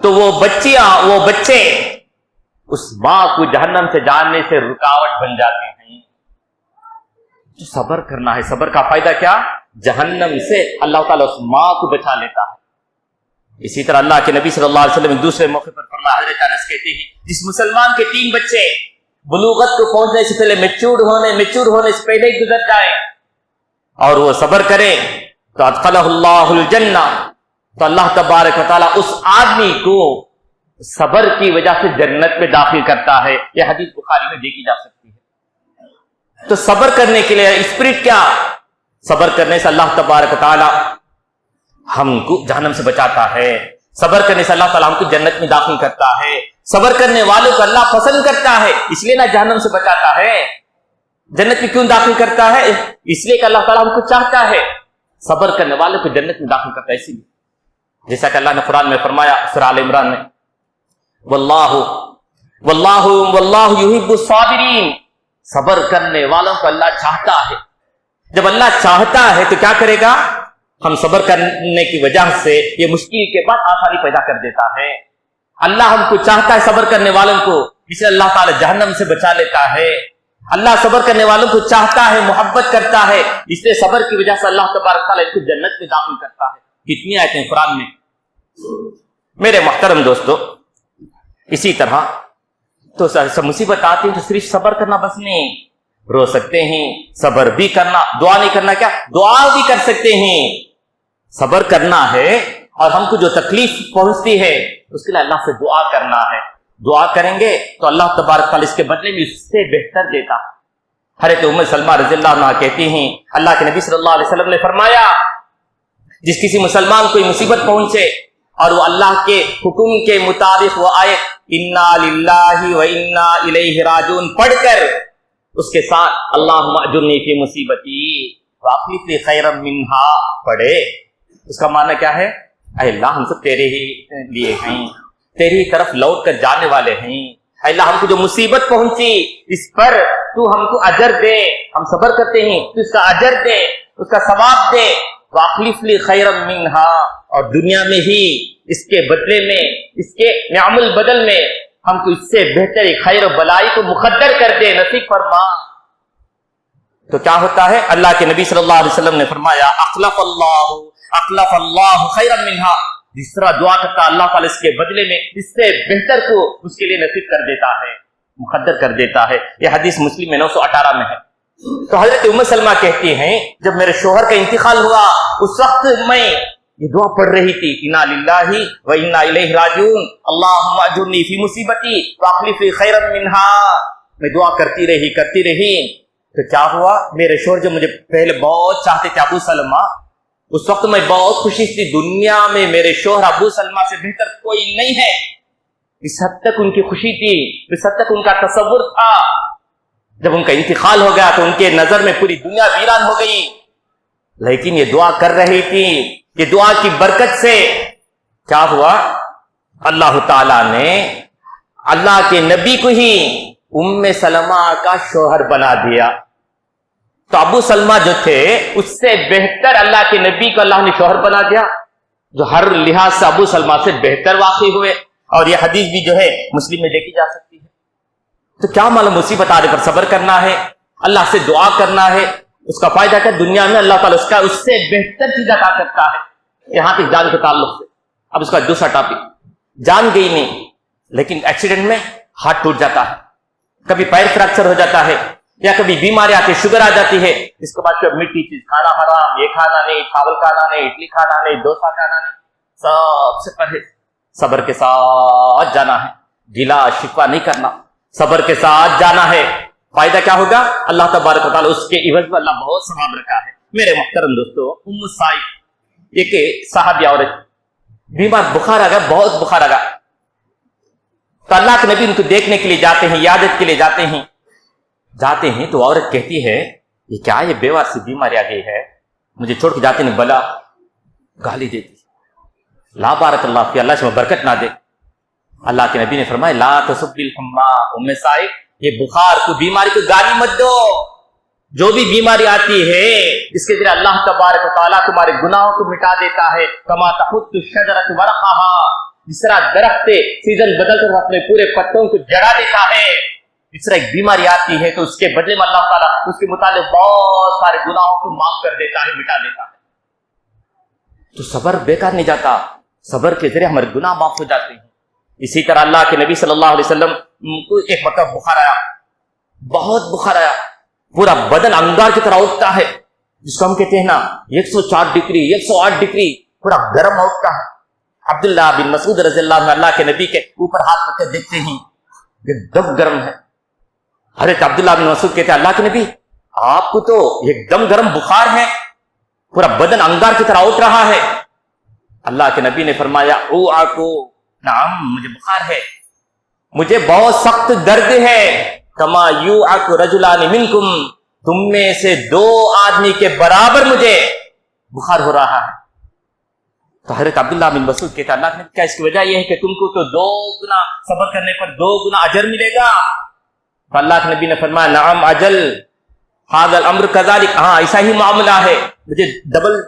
تو وہ بچے اس ماں کو جہنم سے جاننے سے رکاوٹ بن جاتے ہیں۔ تو صبر کرنا ہے، صبر کا فائدہ کیا، جہنم سے اللہ تعالیٰ اس ماں کو بچا لیتا ہے۔ اسی طرح اللہ کے نبی صلی اللہ علیہ وسلم ایک دوسرے موقع پر فرمایا، حضرت انس کہتے ہیں جس مسلمان کے 3 بچے بلوغت کو پہنچنے سے پہلے میچور ہونے سے پہلے ہی گزر جائے اور وہ صبر کرے تو ادخلہ اللہ الجنہ، تو اللہ تبارک و تعالیٰ اس آدمی کو صبر کی وجہ سے جنت میں داخل کرتا ہے۔ یہ حدیث بخاری میں دیکھی جا سکتی ہے۔ تو صبر کرنے کے لیے اسپرٹ کیا؟ صبر کرنے سے اللہ تبارک و تعالیٰ ہم کو جہنم سے بچاتا ہے، صبر کرنے سے اللہ تعالیٰ ہم کو جنت میں داخل کرتا ہے، صبر کرنے والوں کو اللہ پسند کرتا ہے، اس لیے نہ جہنم سے بچاتا ہے۔ جنت میں کیوں داخل کرتا ہے؟ اس لیے کہ اللہ تعالیٰ ہم کو چاہتا ہے، صبر کرنے والوں کو جنت میں داخل کرتا ہے۔ اسی لیے جیسا کہ اللہ نے قرآن میں فرمایا سورہ آل عمران میں، واللہ یحب الصابرین، صبر کرنے والوں کو اللہ چاہتا ہے۔ جب اللہ چاہتا ہے تو کیا کرے گا؟ ہم صبر کرنے کی وجہ سے یہ مشکل کے بعد آسانی پیدا کر دیتا ہے۔ اللہ ہم کو چاہتا ہے صبر کرنے والوں کو، اس لیے اللہ تعالی جہنم سے بچا لیتا ہے۔ اللہ صبر کرنے والوں کو چاہتا ہے، محبت کرتا ہے، اس لیے صبر کی وجہ سے اللہ تبارک تعالیٰ ان کو جنت میں داخل کرتا ہے۔ کتنی آیتیں قرآن میں۔ میرے محترم دوستو، اسی طرح تو مصیبت آتی ہے تو صرف صبر کرنا بس نہیں، رو سکتے ہیں، صبر بھی کرنا، دعا نہیں کرنا کیا؟ دعا بھی کر سکتے ہیں۔ صبر کرنا ہے اور ہم کو جو تکلیف پہنچتی ہے اس کے لیے اللہ سے دعا کرنا ہے۔ دعا کریں گے تو اللہ تبارک تعالیٰ اس کے بدلے میں اس سے بہتر دیتا ہے۔ حضرت ام سلمہ رضی اللہ عنہا کہتی ہیں اللہ کے نبی صلی اللہ علیہ وسلم نے فرمایا جس کسی مسلمان کو مصیبت پہنچے اور وہ اللہ کے حکم کے مطابق وہ آئے انا للہ و انا الیہ راجعون پڑھ کر اس کے ساتھ اللہم اجرنی فی مصیبتی واخلف لی خیرا منہا پڑھے، اس کا معنی کیا ہے؟ اے اللہ ہم سب تیرے ہی لیے ہیں، تیری طرف لوٹ کر جانے والے ہیں، اے اللہ ہم کو جو مصیبت پہنچی اس پر تو ہم کو اجر دے، ہم صبر کرتے ہیں تو اس کا اجر دے، اس کا ثواب دے، واخلف لی خیرا منہا، اور دنیا میں ہی اس کے بدلے میں، اس کے نعم البدل میں ہم کو اس سے بہتر خیر و بلائی کو مقدر کر دے، نصیب فرما۔ تو کیا ہوتا ہے؟ اللہ کے نبی صلی اللہ علیہ وسلم نے فرمایا اخلف اللہ خیرا منہا، جس طرح دعا کرتا اللہ تعالیٰ اس کے بدلے میں اس سے بہتر کو اس کے لیے نصیب کر دیتا ہے، مقدر کر دیتا ہے۔ یہ حدیث مسلم میں 918 میں ہے۔ تو حضرت ام سلمہ کہتی ہیں جب میرے شوہر کا انتقال ہوا اس وقت میں یہ دعا پڑھ رہی تھی انا للہ و انا الیہ راجعون اللہم اجرنی فی مصیبتی واخلف لی خیرا منہا، میں دعا کرتی رہی۔ تو کیا ہوا؟ میرے شوہر جو مجھے پہلے بہت چاہتے تھے ابو سلمہ، اس وقت میں بہت خوشی تھی، دنیا میں میرے شوہر ابو سلمہ سے بہتر کوئی نہیں ہے، اس حد تک ان کی خوشی تھی، اس حد تک ان کا تصور تھا۔ جب ان کا انتقال ہو گیا تو ان کے نظر میں پوری دنیا ویران ہو گئی، لیکن یہ دعا کر رہی تھی۔ یہ دعا کی برکت سے کیا ہوا؟ اللہ تعالی نے اللہ کے نبی کو ہی ام سلمہ کا شوہر بنا دیا۔ تو ابو سلمہ جو تھے اس سے بہتر اللہ کے نبی کو اللہ نے شوہر بنا دیا، جو ہر لحاظ سے ابو سلمہ سے بہتر واقع ہوئے، اور یہ حدیث بھی جو ہے مسلم میں دیکھی جا سکتی ہے۔ تو کیا معلوم مصیبت آنے پر صبر کرنا ہے، اللہ سے دعا کرنا ہے، اس کا فائدہ کیا؟ دنیا میں اللہ تعالیٰ اس سے بہتر چیز عطا کرتا ہے۔ یہاں تک جان کے تعلق سے۔ اب اس کا دوسرا ٹاپک، جان گئی نہیں لیکن ایکسیڈنٹ میں ہاتھ ٹوٹ جاتا ہے، کبھی پیر فریکچر ہو جاتا ہے، یا کبھی بیماری آتی ہے، شوگر آ جاتی ہے، اس کے بعد پھر میٹھی چیز کھانا حرام، یہ کھانا نہیں، چاول کھانا نہیں، اڈلی کھانا نہیں، ڈوسا کھانا نہیں، سب سے پہلے صبر کے ساتھ جانا ہے، گلا شکوہ نہیں کرنا، صبر کے ساتھ جانا ہے۔ فائدہ کیا ہوگا؟ اللہ تبارک و تعالیٰ اس کے عوض میں اللہ بہت ثواب رکھا ہے۔ میرے محترم دوستو، ام سائب ایک صحابی عورت بیمار، بخار آ گیا، بہت بخار آ گیا، تو اللہ کے نبی ان کو دیکھنے کے لیے جاتے ہیں، عیادت کے لیے جاتے ہیں تو عورت کہتی ہے یہ کیا، یہ بیوار سی بیماری آ گئی ہے، مجھے چھوڑ کے جاتے نہیں، بلا گالی دیتی، لا بارک اللہ فی، اللہ سے برکت نہ دے۔ اللہ کے نبی نے فرمایا لا تسب الحمى، ام سائب یہ بخار کو، بیماری کو گالی مت دو، جو بھی بیماری آتی ہے اس کے ذریعے اللہ تبارک و تعالیٰ تمہارے گناہوں کو مٹا دیتا ہے۔ کما تحط الشجرۃ ورقها، جس طرح درخت سیزن بدل کر اپنے پورے پتوں کو جڑا دیتا ہے، اس طرح ایک بیماری آتی ہے تو اس کے بدلے میں اللہ تعالیٰ اس کے متعلق بہت سارے گناہوں کو معاف کر دیتا ہے، مٹا دیتا ہے۔ تو صبر بیکار نہیں جاتا، صبر کے ذریعے ہمارے گناہ معاف ہو جاتے ہیں۔ اسی طرح اللہ کے نبی صلی اللہ علیہ وسلم کو ایک مرتبہ بخار آیا، بہت بخار آیا، پورا بدن انگار کی طرح اٹھتا ہے، جس کو ہم کہتے ہیں نا 104 ڈگری 108 ڈگری پورا گرم اٹھتا ہے۔ عبداللہ بن مسعود رضی اللہ عنہ اللہ کے نبی کے اوپر ہاتھ رکھ کر دیکھتے ہیں کہ دم گرم ہے۔ حضرت عبداللہ بن مسعود کہتے ہیں اللہ کے نبی آپ کو تو ایک دم گرم بخار ہے، پورا بدن انگار کی طرح اٹھ رہا ہے۔ اللہ کے نبی نے فرمایا او آکو، نعم مجھے بخار ہے، مجھے بہت سخت درد ہے، کما یوعک رجلان منکم، تم میں سے 2 آدمی کے برابر مجھے بخار ہو رہا ہے۔ تو حضرت عبداللہ بن مسعود کہتا اللہ نے کیا اس کی وجہ یہ ہے کہ تم کو تو 2 گنا صبر کرنے پر 2 گنا اجر ملے گا؟ تو اللہ کے نبی نے فرمایا نعم اجل ھذا الامر کذالک، ہاں ایسا ہی معاملہ ہے، مجھے ڈبل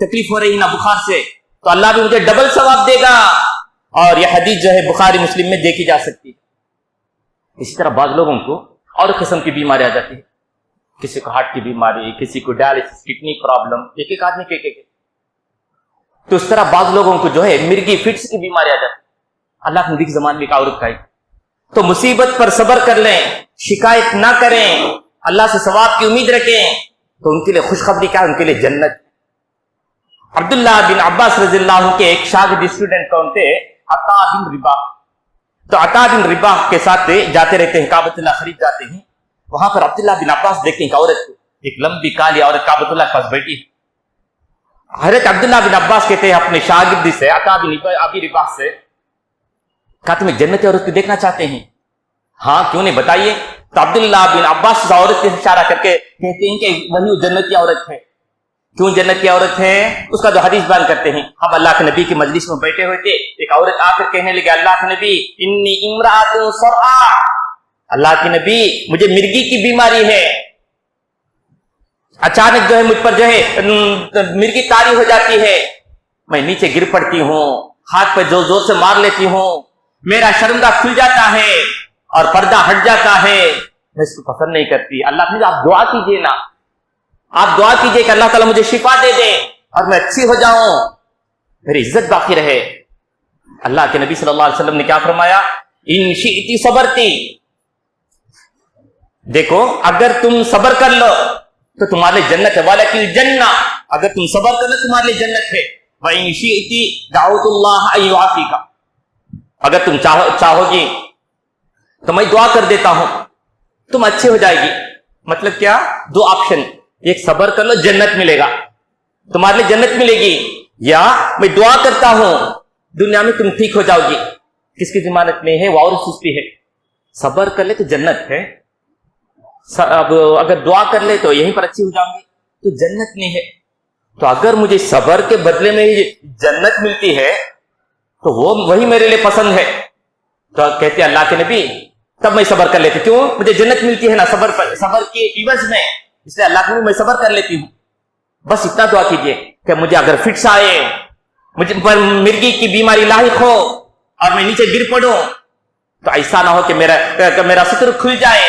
تکلیف ہو رہی نا بخار سے، تو اللہ بھی مجھے ڈبل ثواب دے گا۔ اور یہ حدیث جو ہے بخاری مسلم میں دیکھی جا سکتی ہے۔ اسی طرح بعض لوگوں کو اور قسم کی بیماری آ جاتی ہے، کسی کو ہارٹ کی بیماری، کسی کو ڈائلسس، کڈنی پرابلم، ایک آدمی کے تو اس طرح بعض لوگوں کو جو ہے مرگی فٹس کی بیماری آ جاتی ہے۔ اللہ کے نبی کے زمانے میں ایک عورت کا تو مصیبت پر صبر کر لیں، شکایت نہ کریں، اللہ سے ثواب کی امید رکھیں، تو ان کے لیے خوشخبری کیا ہے؟ ان کے لیے جنت۔ عبداللہ بن عباس رضی اللہ عنہ کے ایک شاگرد اسٹوڈنٹ کون تھے؟ عطا بن رباح۔ تو عطا بن رباح کے ساتھ جاتے رہتے ہیں، کعبۃ اللہ خرید جاتے ہیں، وہاں پر عبداللہ بن عباس دیکھتے ہیں ایک عورت کو، ایک لمبی کالی عورت کعبۃ اللہ کے پاس بیٹھی ہے۔ حضرت عبداللہ بن عباس کہتے ہیں اپنے شاگرد سے عطا بن ابی رباح سے، کہا تم ایک جنتی عورت کو دیکھنا چاہتے ہیں؟ ہاں کیوں نہیں، بتائیے۔ تو عبداللہ بن عباس اس عورت سے اشارہ کر کے کہتے ہیں کہ وہی جنتی عورت ہے۔ کیوں جنتی عورت ہے؟ اس کا جو حدیث بیان کرتے ہیں، ہم اللہ کے نبی کی مجلس میں بیٹھے ہوئے تھے، ایک عورت آ کر کہنے لگی اللہ کے نبی انی امرأۃ صرعا، اللہ کے نبی مجھے مرگی کی بیماری ہے، اچانک جو ہے مجھ پر جو ہے مرگی طاری ہو جاتی ہے، میں نیچے گر پڑتی ہوں، ہاتھ پہ زور زور سے مار لیتی ہوں، میرا شرمگاہ کھل جاتا ہے اور پردہ ہٹ جاتا ہے، میں اس کو پسند نہیں کرتی۔ اللہ کے نبی آپ دعا کیجیے نا، آپ دعا کیجئے کہ اللہ تعالیٰ مجھے شفا دے دے اور میں اچھی ہو جاؤں، میری عزت باقی رہے۔ اللہ کے نبی صلی اللہ علیہ وسلم نے کیا فرمایا؟ ان شئتی صبرتی، دیکھو اگر تم صبر کر لو تو تمہارے لیے جنت ہے، وَلَكِ الْجَنَّةُ، اگر تم صبر کر لو تمہارے لیے جنت ہے، وَإِن شِئْتِ دَعَوْتُ اللَّهَ أَن يُعَافِيكَ، اگر تم چاہو گی تو میں دعا کر دیتا ہوں تم اچھے ہو جائے گی۔ مطلب کیا؟ 2 آپشن، ایک صبر کر لو جنت ملے گا، تمہارے لیے جنت ملے گی، یا میں دعا کرتا ہوں دنیا میں تم ٹھیک ہو جاؤ گی۔ کس کی ضمانت میں ہے؟ وہ اور سستی ہے۔ صبر کر لے تو جنت ہے، اب اگر دعا کر لے تو یہیں پر اچھی ہو جاؤں گی، تو جنت نہیں ہے۔ تو اگر مجھے صبر کے بدلے میں جنت ملتی ہے تو وہ وہی میرے لیے پسند ہے۔ تو کہتے ہیں اللہ کے نبی تب میں صبر کر لیتی، کیوں؟ مجھے جنت ملتی ہے نا صبر کے عوض میں، اس لیے اللہ کے نبی میں صبر کر لیتی ہوں۔ بس اتنا دعا کیجئے کہ مجھے اگر فٹس آئے، مجھے پر مرگی کی بیماری لاحق ہو اور میں نیچے گر پڑوں تو ایسا نہ ہو کہ میرا ستر کھل جائے،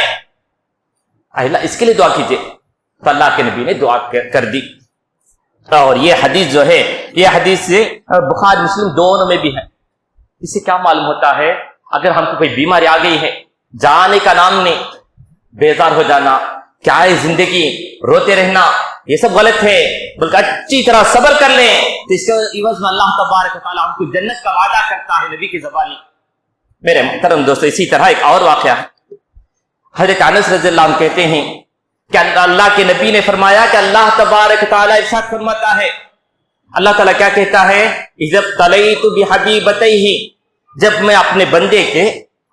اللہ اس کے لیے دعا کیجئے۔ تو اللہ کے نبی نے دعا کر دی۔ اور یہ حدیث جو ہے، یہ حدیث سے بخاری مسلم دونوں میں بھی ہے۔ اس سے کیا معلوم ہوتا ہے؟ اگر ہم کو کوئی بیماری آ گئی ہے، جانے کا نام نہیں، بیزار ہو جانا، کیا ہے زندگی، روتے رہنا، یہ سب غلط ہے، بلکہ اچھی طرح صبر کر لیں تو اس کے عوض میں اللہ تبارک و تعالیٰ ہم کو جنت کا وعدہ کرتا ہے نبی کی زبانی۔ میرے محترم دوستو، اسی طرح ایک اور واقعہ ہے۔ حضرت انس رضی اللہ عنہ کہتے ہیں کہ اللہ کے نبی نے فرمایا کہ اللہ تبارک و تعالیٰ ارشاد فرماتا ہے، اللہ تعالیٰ کیا کہتا ہے؟ اذا ابتلیت بحبیبتیہ، جب میں اپنے بندے کے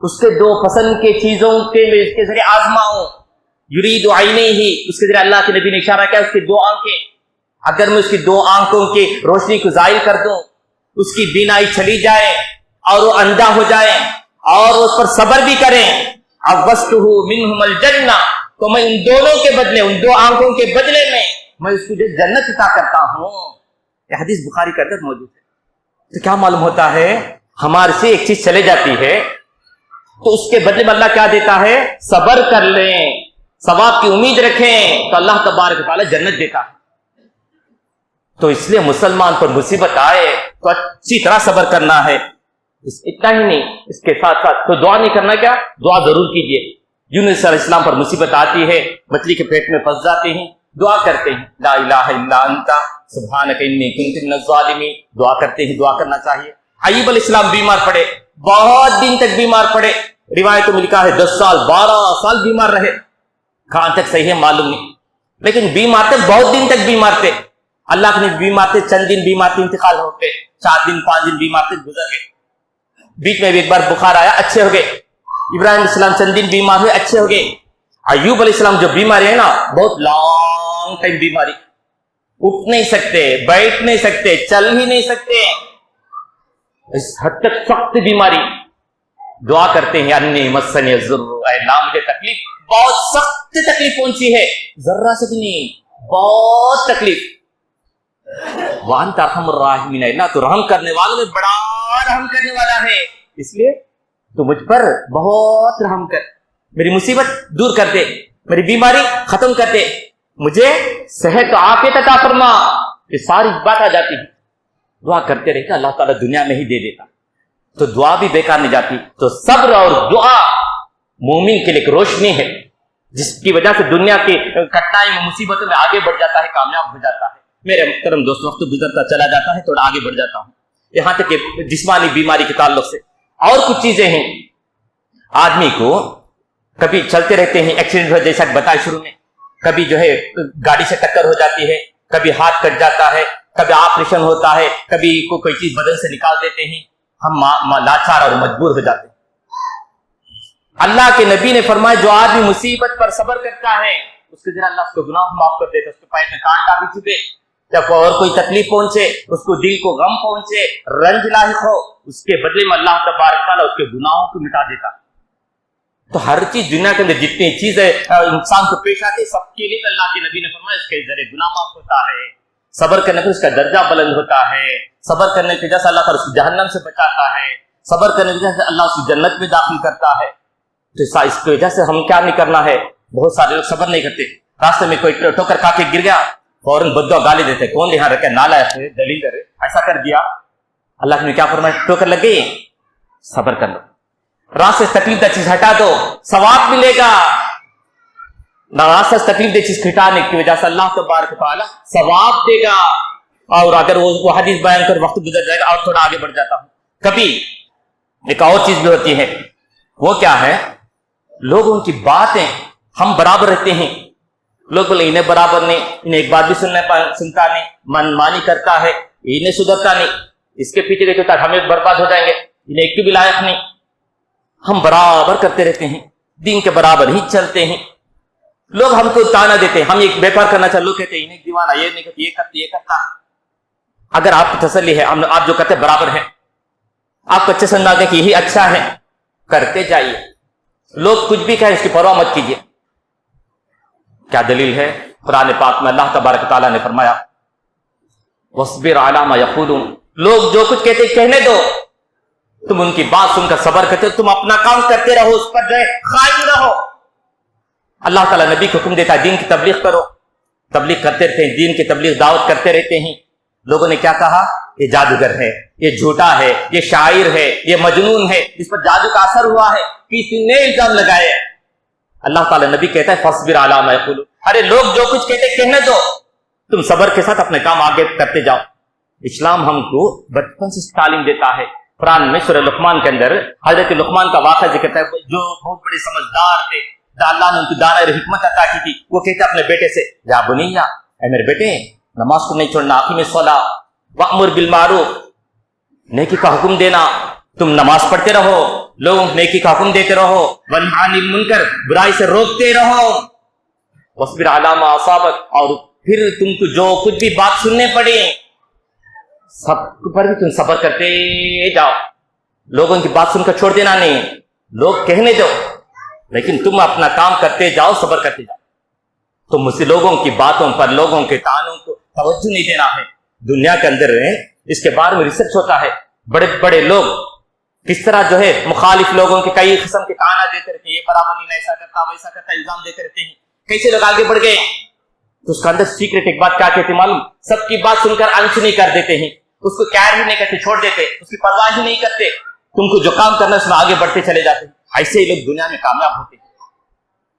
اس کے 2 پسند کے چیزوں کے ذریعے آزماؤں، یرید عینیہ، اس کے ذریعے اللہ کے نبی نے اشارہ کیا اس کی 2 آنکھیں، اگر میں اس کی 2 آنکھوں کی روشنی کو زائل کر دوں، اس کی بینائی چلی جائے اور وہ اندھا ہو جائے اور اس پر صبر بھی کریں، عوضتہ منہم الجنہ، تو میں ان دونوں کے بدلے، ان 2 آنکھوں کے بدلے میں اس کو جنت عطا کرتا ہوں۔ یہ حدیث بخاری کے اندر موجود ہے۔ تو کیا معلوم ہوتا ہے؟ ہمارے سے ایک چیز چلے جاتی ہے تو اس کے بدلے میں اللہ کیا دیتا ہے؟ صبر کر لیں، ثواب کی امید رکھیں تو اللہ تبارک و تعالیٰ جنت دیتا ہے۔ تو اس لیے مسلمان پر مصیبت آئے تو اچھی طرح صبر کرنا ہے. اتنا ہی نہیں، اس کے ساتھ ساتھ تو دعا نہیں کرنا، کیا دعا ضرور کیجیے. یونس علیہ السلام پر مصیبت آتی ہے، مچھلی کے پیٹ میں پھنس جاتے ہیں، دعا کرتے ہیں لا الہ الا انت سبحانک انی کنت من الظالمین، دعا کرتے ہیں. دعا کرنا چاہیے. ایوب علیہ السلام بیمار پڑے، بہت دن تک بیمار پڑے، روایتوں میں لکھا ہے 10 سال 12 سال بیمار رہے. کہاں تک صحیح ہے معلوم نہیں، لیکن بیمار تھے، بہت دن تک بیمار تھے. اللہ کے بیمار تھے، چند دن بیمار تھے، انتقال ہو گئے. 4 دن 5 دن بیمار تھے، گزر گئے. بیچ میں بھی ایک بار بخار آیا، اچھے ہو گئے. ابراہیم علیہ السلام چند دن بیمار ہوئے، اچھے ہو گئے. ایوب علیہ السلام جو بیماری ہے نا، بہت لانگ ٹائم بیماری، اٹھ نہیں سکتے، بیٹھ نہیں سکتے، چل ہی نہیں سکتے، اس حد تک سخت بیماری. دعا کرتے ہیں انی مسنی الضر، اے اللہ مجھے تکلیف، بہت سخت تکلیف پہنچی ہے، ذرہ سے بھی نہیں، بہت تکلیف. وانت ارحم الراحمین، اللہ تو رحم کرنے والوں میں بڑا رحم کرنے والا ہے، اس لیے تو مجھ پر بہت رحم کر، میری مصیبت دور کر دے، میری بیماری ختم کر دے، مجھے صحت و عافیت عطا فرما. یہ ساری بات آ جاتی ہے. دعا کرتے رہے کہ اللہ تعالیٰ دنیا میں ہی دے دیتا، تو دعا بھی بیکار نہیں جاتی. تو صبر اور دعا مومن کے لیے ایک روشنی ہے، جس کی وجہ سے دنیا کی کٹھنائی میں مصیبتوں میں آگے بڑھ جاتا ہے، کامیاب ہو جاتا ہے. میرے محترم دوست، وقت گزرتا چلا جاتا ہے، تھوڑا آگے بڑھ جاتا ہوں. یہاں تک کہ جسمانی بیماری کے تعلق سے اور کچھ چیزیں ہیں. آدمی کو کبھی چلتے رہتے ہیں، ایکسیڈنٹ ہو جیسا بتایا شروع میں، کبھی جو ہے گاڑی سے ٹکر ہو جاتی ہے، کبھی ہاتھ کٹ جاتا ہے، کبھی آپریشن ہوتا ہے، کبھی کوئی چیز بدن سے نکال دیتے ہیں، ہم لاچار اور مجبور ہو جاتے ہیں. اللہ کے نبی نے فرمایا جو آدمی مصیبت پر صبر کرتا ہے اس کے ذریعے اللہ اس کو گناہ معاف کر دیتا ہے. اس کے پیر میں کانٹا بھی چبھے، جب اور کوئی تکلیف پہنچے، اس کو دل کو غم پہنچے، رنج لاحق ہو، اس کے بدلے میں اللہ تبارک تعالیٰ اس کے گناہوں کو مٹا دیتا. تو ہر چیز دنیا کے اندر جتنی چیزیں انسان کو پیش آتی ہے، سب کے لیے اللہ کے نبی نے فرمایا اس کے ذریعے گناہ معاف ہوتا ہے. صبر کرنے پر اس کا درجہ بلند ہوتا ہے. صبر کرنے کی وجہ سے اللہ تعالیٰ اس کو جہنم سے بچاتا ہے. صبر کرنے کی وجہ سے اللہ اس کو جنت میں داخل کرتا ہے. تو اس کی وجہ سے ہم کیا نہیں کرنا ہے. بہت سارے لوگ صبر نہیں کرتے، راستے میں کوئی ٹوکر کھا کے گر گیا، فوراً بدعا گالی دیتے، کون یہاں رکھے، نالائق ہے، دلیل ہے، ایسا کر دیا. اللہ نے کیا فرمایا، ٹوکر لگ گئی، صبر کر لو، راستے سے تکلیف دہ چیز ہٹا دو، ثواب ملے گا. راستے سے تکلیف دہ چیز ہٹانے کی وجہ سے اللہ تبارک تعالیٰ ثواب دے گا. اور اگر وہ حدیث بیان کر وقت گزر جائے گا، اور تھوڑا آگے بڑھ جاتا ہوں. کبھی ایک اور چیز بھی ہوتی ہے، وہ کیا ہے، لوگوں کی باتیں ہم برابر رہتے ہیں. لوگ بولے انہیں برابر نہیں، انہیں ایک بات بھی سنتا نہیں، من مانی کرتا ہے، انہیں سدھرتا نہیں، اس کے پیچھے دیکھو ہمیں برباد ہو جائیں گے، انہیں ایک بھی لائق نہیں. ہم برابر کرتے رہتے ہیں، دین کے برابر ہی چلتے ہیں. لوگ ہم کو تانا دیتے ہیں، ہم ایک بیکار کرنا چاہتے، لوگ کہتے ہیں انہیں دیوانہ، یہ نہیں کرتے، یہ کرتا ہے. اگر آپ کو تسلی ہے، آپ جو کرتے برابر ہیں، آپ کو اچھے سے انداز ہے کہ یہی اچھا ہے، کرتے جائیے. لوگ کچھ بھی کہیں اس کی پرواہ مت کیجیے. کیا دلیل ہے؟ قرآن پاک میں اللہ تبارک تعالیٰ نے فرمایا وَاصْبِرْ عَلَىٰ مَا يَقُولُونَ، لوگ جو کچھ کہتے کہنے دو، تم ان کی بات سن کر صبر کرتے، تم اپنا کام کرتے رہو، اس پر جو ہے قائم رہو. اللہ تعالیٰ نبی کو حکم دیتا ہے دین کی تبلیغ کرو، تبلیغ کرتے رہتے ہیں، دین کی تبلیغ دعوت کرتے رہتے ہیں. لوگوں نے کیا کہا، یہ جادوگر ہے، یہ جھوٹا ہے، یہ شاعر ہے، یہ مجنون ہے، اس پر جادو کا اثر ہوا ہے، کتنے الزام لگائے. اللہ تعالیٰ نبی کہتا ہے فاصبر علی ما یقولون، ارے لوگ جو کچھ کہتے کہنے دو، تم صبر کے ساتھ اپنے کام آگے کرتے جاؤ. اسلام ہم کو بچپن سے تعلیم دیتا ہے. قرآن میں سورہ لقمان کے اندر حضرت لقمان کا واقعہ ذکر ہے، جو بہت بڑے سمجھدار تھے، اللہ نے ان کی دانہ حکمت عطا کی تھی. وہ کہتے اپنے بیٹے سے، یا بنیا، اے میرے بیٹے، نماز کو نہیں چھوڑنا، اقیم الصلاۃ وامر بالمعروف، نیکی کا حکم دینا، تم نماز پڑھتے رہو، لوگوں کو نیکی کا حکم دیتے رہو، ونہی عن المنکر، برائی سے روکتے رہو، واصبر علی ما اصابک، اور پھر تم کو جو کچھ بھی بات سننے پڑے سب پر بھی تم صبر کرتے جاؤ. لوگوں کی بات سن کر چھوڑ دینا نہیں، لوگ کہنے دو، لیکن تم اپنا کام کرتے جاؤ، صبر کرتے جاؤ. تو مجھ سے لوگوں کی باتوں پر، لوگوں کے طعنوں کو توجہ نہیں دینا ہے. دنیا کے اندر اس کے بارے میں ریسرچ ہوتا ہے، بڑے بڑے لوگ کس طرح جو ہے مخالف لوگوں کے کئی قسم کے طعنہ دیتے رہتے ہیں، یہ برابر نہیں، ایسا کرتا ویسا کرتا، الزام دیتے رہتے ہیں. کیسے لوگ آگے بڑھ گئے. تو اس کا اندر سیکریٹ ایک بات کیا کہتے معلوم؟ سب کی بات سن کر انسنی کر دیتے ہیں، اس کو کیئر ہی نہیں کرتے، چھوڑ دیتے، اس کی پرواہ ہی نہیں کرتے، تم کو جو کام کرنا اس میں آگے بڑھتے چلے جاتے ہیں۔ ایسے ہی لوگ دنیا میں کامیاب ہوتے ہیں۔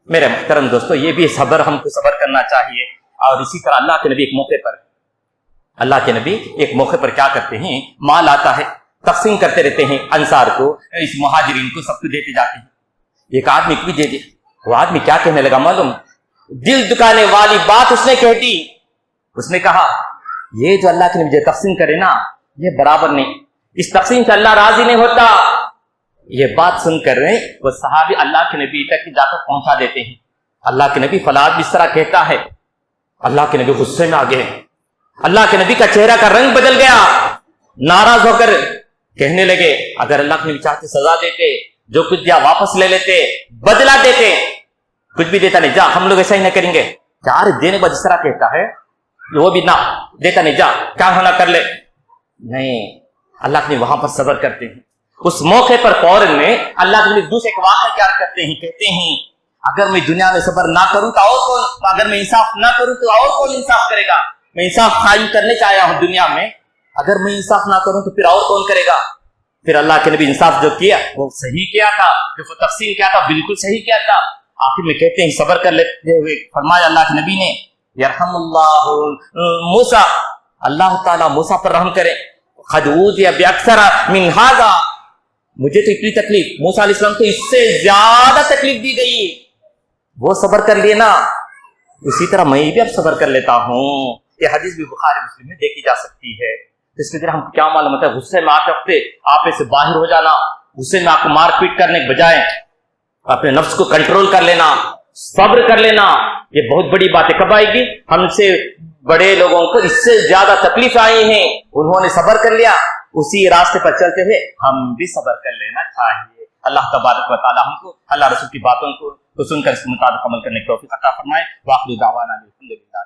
میرے محترم دوستو، یہ بھی صبر، ہم کو صبر کرنا چاہیے۔ اور اسی طرح اللہ کے نبی ایک موقع پر کیا کرتے ہیں، مال آتا ہے، تقسیم کرتے رہتے ہیں، انصار کو، اس مہاجرین کو، سب کو دیتے جاتے ہیں۔ ایک آدمی کو بھی دے دے۔ وہ آدمی کیا کہنے لگا معلوم؟ دل دکانے والی بات اس نے کہہ دی۔ اس نے کہا یہ جو اللہ کے نبی جو تقسیم کرے نا، یہ برابر نہیں، اس تقسیم سے اللہ راضی نہیں ہوتا۔ یہ بات سن کر وہ صحابی اللہ کے نبی تک جا کر پہنچا دیتے ہیں۔ اللہ کے نبی فلاد بھی اس طرح کہتا ہے، اللہ کے نبی غصے میں آ گئے، اللہ کے نبی کا چہرہ کا رنگ بدل گیا، ناراض ہو کر کہنے لگے اگر اللہ کے نبی چاہتے سزا دیتے، جو کچھ دیا واپس لے لیتے، بدلا دیتے، کچھ بھی دیتا نہیں، جا ہم لوگ ایسا ہی نہ کریں گے۔ چار دینے بعد اس طرح کہتا ہے، وہ بھی نہ دیتا نہیں، جا کیا ہونا کر لے۔ نہیں، اللہ کے نبی وہاں پر صبر کرتے ہیں۔ اس موقع پر فوراً میں اللہ کے نبی دوسرے ایک واقعہ کیا کرتے ہیں، کہتے ہیں اگر میں دنیا میں صبر نہ کروں تو اور کون، اگر میں انصاف نہ کروں تو اور کون انصاف کرے گا؟ میں انصاف قائم کرنے کا آیا ہوں دنیا میں، اگر میں انصاف نہ کروں تو پھر اور کون کرے گا؟ پھر اللہ کے نبی انصاف جو کیا وہ صحیح کیا تھا، جو تقسیم کیا تھا بالکل صحیح کیا تھا۔ آخر میں کہتے ہیں صبر کر لیتے ہوئے فرمایا اللہ کے نبی نے، یرحم اللہ موسیٰ، اللہ تعالیٰ موسیٰ پر رحم کرے، قد اوذی باکثر من ھذا، مجھے تو اتنی تکلیف، موسیٰ علیہ السلام کو اس سے زیادہ تکلیف دی گئی، وہ صبر کر لیے نا، اسی طرح میں بھی اب صبر کر لیتا ہوں۔ یہ حدیث بھی بخاری مسلم میں دیکھی جا سکتی ہے۔ اس کے ذریعے ہم کیا معلوم ہوتا ہے؟ غصے میں آتے وقت آپ سے باہر ہو جانا، غصے میں آپ کو مار پیٹ کرنے کے بجائے اپنے نفس کو کنٹرول کر لینا، صبر کر لینا، یہ بہت بڑی بات ہے۔ کب آئے گی؟ ہم سے بڑے لوگوں کو اس سے زیادہ تکلیف آئی ہیں، انہوں نے صبر کر لیا، اسی راستے پر چلتے ہوئے ہم بھی صبر کر لینا چاہیے۔ اللہ تبارک و تعالی ہم کو اللہ رسول کی باتوں کو سن کر اس کے مطابق عمل کرنے کی توفیق عطا فرمائے۔ وآخر دعوانا الحمدللہ۔